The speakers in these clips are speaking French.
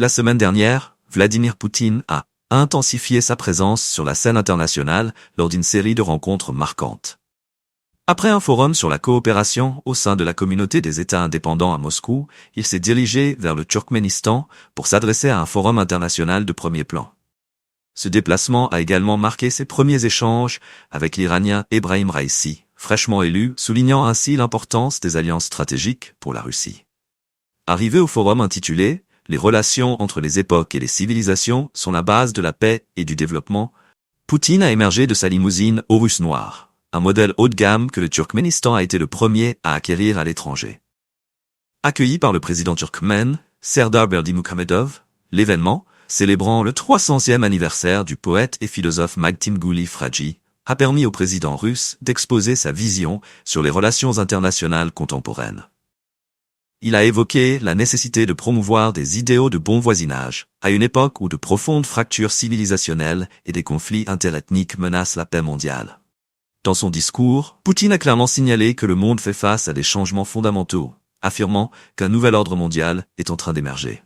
La semaine dernière, Vladimir Poutine a intensifié sa présence sur la scène internationale lors d'une série de rencontres marquantes. Après un forum sur la coopération au sein de la communauté des États indépendants à Moscou, il s'est dirigé vers le Turkménistan pour s'adresser à un forum international de premier plan. Ce déplacement a également marqué ses premiers échanges avec l'Iranien Ebrahim Raisi, fraîchement élu, soulignant ainsi l'importance des alliances stratégiques pour la Russie. Arrivé au forum intitulé « Les relations entre les époques et les civilisations sont la base de la paix et du développement », Poutine a émergé de sa limousine Urus noire, un modèle haut de gamme que le Turkménistan a été le premier à acquérir à l'étranger. Accueilli par le président turkmène, Serdar Berdimuhamedov, l'événement, célébrant le 300e anniversaire du poète et philosophe Makhtim Gulif Raji, a permis au président russe d'exposer sa vision sur les relations internationales contemporaines. Il a évoqué la nécessité de promouvoir des idéaux de bon voisinage, à une époque où de profondes fractures civilisationnelles et des conflits interethniques menacent la paix mondiale. Dans son discours, Poutine a clairement signalé que le monde fait face à des changements fondamentaux, affirmant qu'un nouvel ordre mondial est en train d'émerger.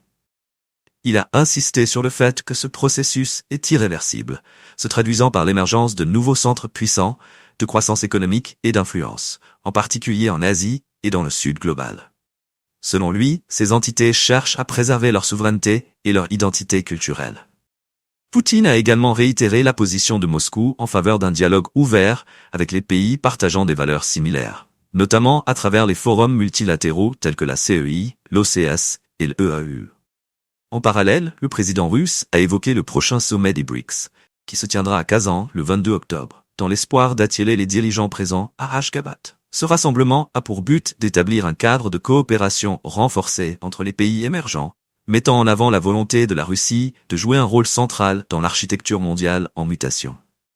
Il a insisté sur le fait que ce processus est irréversible, se traduisant par l'émergence de nouveaux centres puissants, de croissance économique et d'influence, en particulier en Asie et dans le Sud global. Selon lui, ces entités cherchent à préserver leur souveraineté et leur identité culturelle. Poutine a également réitéré la position de Moscou en faveur d'un dialogue ouvert avec les pays partageant des valeurs similaires, notamment à travers les forums multilatéraux tels que la CEI, l'OCS et l'EAU. En parallèle, le président russe a évoqué le prochain sommet des BRICS, qui se tiendra à Kazan le 22 octobre, dans l'espoir d'attirer les dirigeants présents à Ashgabat. Ce rassemblement a pour but d'établir un cadre de coopération renforcé entre les pays émergents, mettant en avant la volonté de la Russie de jouer un rôle central dans l'architecture mondiale en mutation.